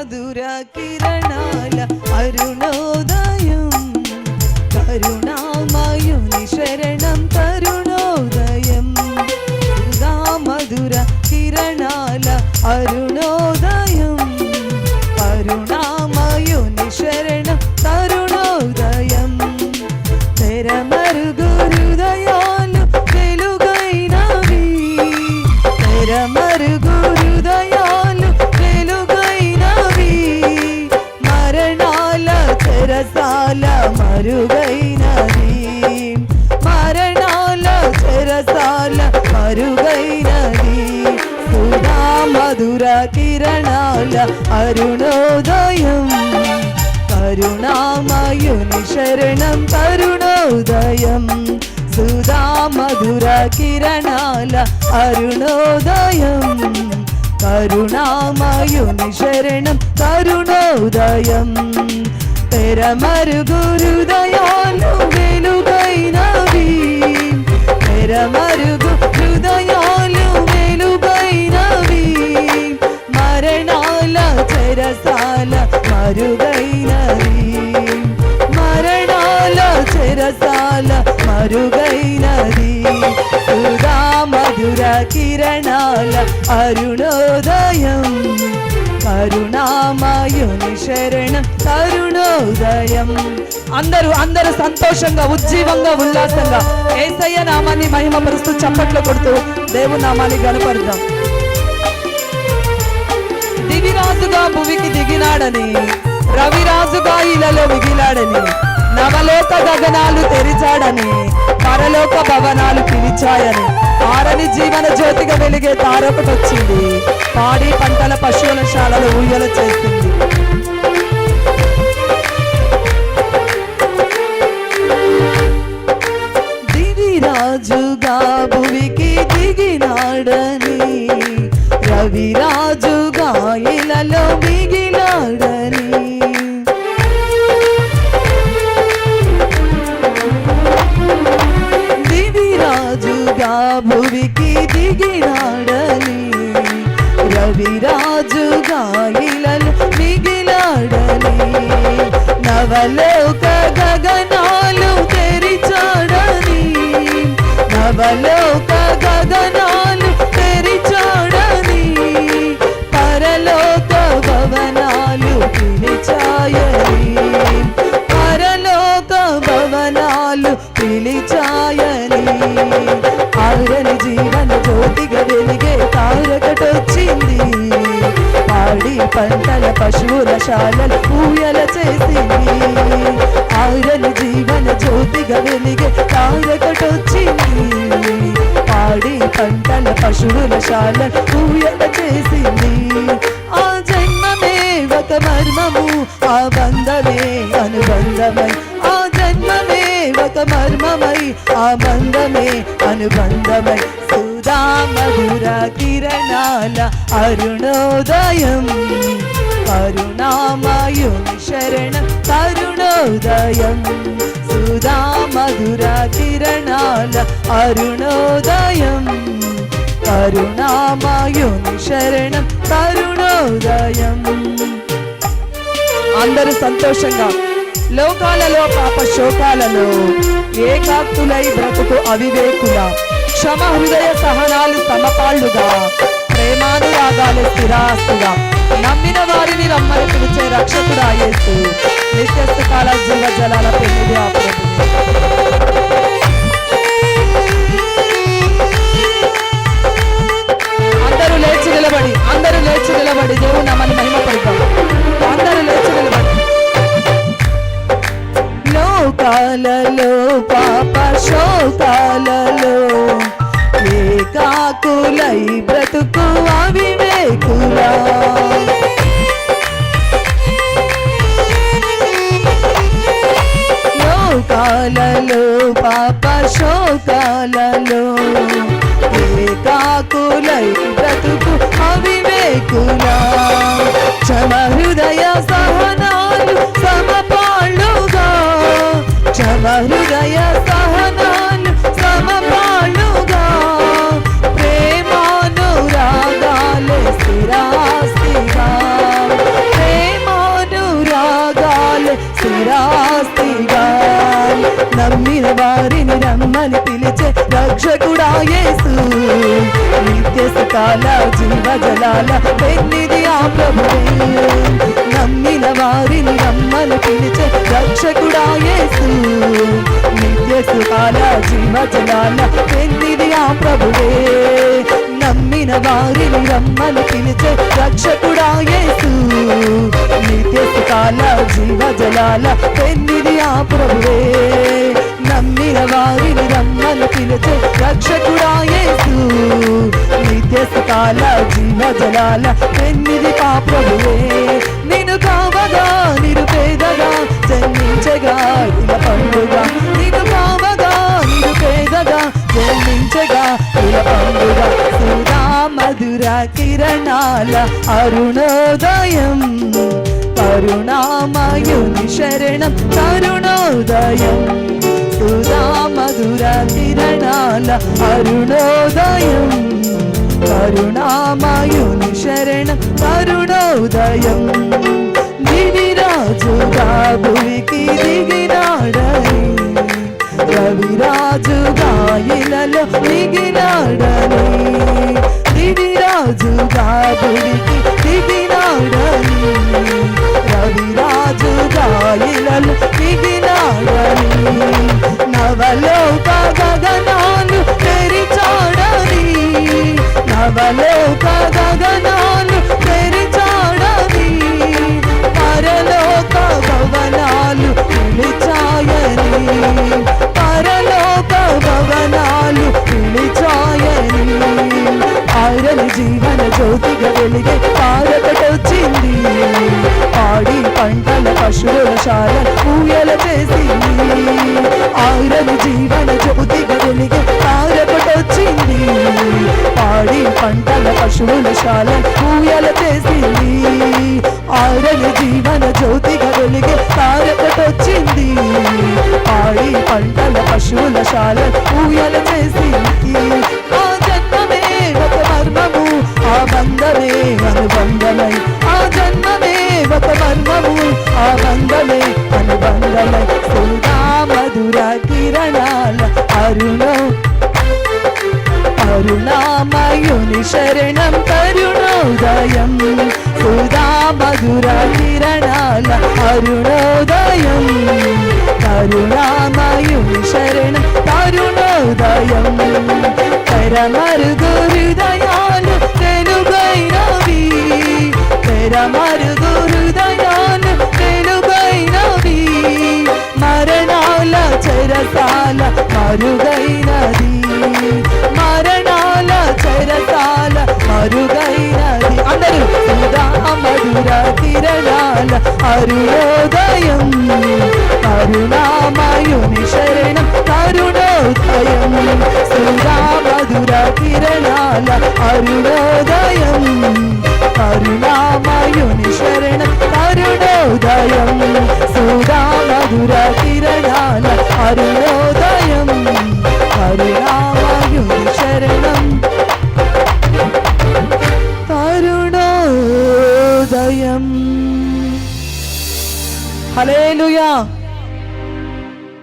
మధుర కిరణాల అరుణోదయం కరుణామయుని శరణం తరుణోదయం సుధా మధుర కిరణాల అరుణోదయం కరుణామయుని శరణం తరుణోదయం తెరమరుగు హృదయాలు వెలుగైనవి తెరమరుగు హృదయాలు వెలుగైనవి మరణాల చెరసాల మరుగైనది మరణాల చెరసాల మరుగైనది సుధా మధుర కిరణాల అరుణోదయం కరుణామయుని శరణం తరుణోదయం సుధా మధుర కిరణాల అరుణోదయం కరుణామయుని శరణం తరుణోదయం తెరమరుగు హృదయాలు వెలుగైనవి తెరమరుగు హృదయాలు వెలుగైనవి మరణాల చెరసాల మరుగైనవి మరణాల చెరసాల మరుగైనది సుధా మధుర కిరణాల అరుణోదయం కరుణామయుని శరణం తరుణోదయం అందరూ సంతోషంగా ఉజ్జీవంగా ఉల్లాసంగా యేసయ్య నామాన్ని మహిమపరుస్తూ చప్పట్లు కొడుతూ దేవుని నామాన్ని గణపరుద్దాం. దివిరాజుగా భువికి దిగినాడని రవిరాజుగా ఇలలో మిగిలాడని నవలోక గగనాలు తెరిచాడని పరలోక భవనాలు పిలిచాయని ఆరని జీవన జ్యోతిగా వెలిగే తారొకటొచ్చింది పాడి పంటల పశువుల శాలలో ఊయల చేస్తుంది. దివిరాజుగా భువికి దిగినాడని రవిరాజుగా ఇలలో మిగిలాడని దివిరాజుగా భువికి దిగినాడని రవిరాజుగా ఇలలో మిగిలాడని నవలోక గగనాలు తెరిచాడని నవలోక గగనాలు తెరిచాడని పరలోక భవనాలు పిలిచాయని పరలోక భవనాలు పిలిచాయని ఆరని జీవన జ్యోతిగా వెలిగే తారకటొచ్చింది పాడి పంటల పశువుల శాలలు ఊయల చేసింది ఆరని జీవన జ్యోతిగా వెలిగే తారకటొచ్చింది పాడి పంటల పశువుల శాలలు ఊయల చేసింది ఆ జన్మమే ఒక మర్మము ఆ బంధమే అనుబంధమై ఆ జన్మమే ఒక మర్మమై ఆ బంధమే అనుబంధమై సుధా మధుర కిరణాల అరుణోదయం కరుణామయుని శరణం తరుణోదయం సుధా మధుర కిరణాల అరుణోదయం కరుణామయుని శరణం తరుణోదయం. అందరూ సంతోషంగా లోకాలలో పాప శోకాలలో ఏకాక్తులై బ్రతుకు అవివేకుల క్షమ హృదయ సహనాలు సమపాళ్ళుగా ప్రేమానురాగాలు స్థిరాస్తుగా నమ్మిన వారిని రమ్మని పిలిచే రక్షకుడా యేసు నిత్యస్థ కాల జీవ జలాల పెళ్లి అందరూ లేచి నిలబడి దేవుని నామాన్ని మహిమపడతాం. అందరూ లేచి నిలబడి లోకాలలో పాప శోకాలలో ఏకాకులై బ్రతుకు అవివేకులా లోకాలలో పాప శోకాలలో ఏకాకులై బ్రతుకు అవివేకులా క్షమ హృదయ సహనాలు సమపాళ్ళుగా క్షమ హృదయ సహనాలు సమపాళ్ళుగా ప్రేమానురాగాలు స్థిరాస్తిగా యేసు, నిత్య సుఖాల జీవ జలాల పెన్నిది ఆ ప్రభువే. నమ్మిన వారిని రమ్మని పిలిచే రక్షకుడా యేసు, నిత్య సుఖాల జీవ జలాల పెన్నిది ఆ ప్రభువే. నమ్మిన వారిని రమ్మని పిలిచే రక్షకుడా యేసు, నిత్య సుఖాల జీవ జలాల పెన్నిది ఆ ప్రభువే. నమ్మిన వారిని రమ్మని పిలిచే రక్షకుడా యేసు, నిత్య సుఖాల జీవ జలాల పెన్నిది ఆ ప్రభువే. నేను కావగా నిరుపేదగా జన్మించగా ఇలా పండుగ, నేను కావగా నిరుపేదగా జన్మించగా ఇలా పండుగ. సుధా మధుర కిరణాల అరుణోదయం, కరుణామయుని శరణం తరుణోదయం. సుధా మధుర కిరణాల అరుణోదయం, కరుణామయుని శరణం తరుణోదయం. దివిరాజుగా భువికి దిగినాడని, రవిరాజుగా ఇలలో దిగినాడని, దివిరాజుగా భువికి దిగినాడని, రవిరాజుగా ఇలలో దిగినాడని. నవలోక గగనాలు తెరిచాడని, నవలోక గగనాలు తెరిచాడని, పరలోక భవనాలు పిలిచాయని, పరలోక భవనాలు పిలిచాయని. ఆరని జీవన జ్యోతిగా వెలిగే తారకటొచ్చింది, పాడి పంటల పశువుల శాల పూయల చేసింది. ఆరని జీవన జ్యోతిగా వెలిగే తారకటొచ్చింది, పాడి పంటల పశువుల శాల పూయల చేసింది. ఆరని జీవన జ్యోతిగా వెలిగే తారకటొచ్చింది, పాడి పంటల పశువుల శాల పూయల చేసింది. ఆ జన్మమే ఒక మర్మము, ఆ బంధమే అనుబంధమై, ఆ జన్మమే ఒక మర్మము, ఆ బంధమే అనుబంధమై. సుధా మధుర కిరణాల కరుణామయుని శరణం తరుణోదయం. సుధా మధుర కిరణాల అరుణోదయం, కరుణామయుని శరణం తరుణోదయం. తెరమరుగు హృదయాలు తెలుగైనవి, తెరమరుగు హృదయాలు తెలుగైనవి, మరణాల చెరసాల మరుగైనది, మరణాల చెరసాల మరుగైనది. అందరూ సుధా మధుర కిరణాల అరుణోదయం, కరుణామయుని శరణం తరుణోదయం. సుధా మధుర కిరణాల అరుణోదయం, కరుణామయుని శరణం తరుణోదయం. సుధా మధుర కిరణాల అరుణోదయం, కరుణామయుని శరణం తరుణోదయం. హల్లెలూయా.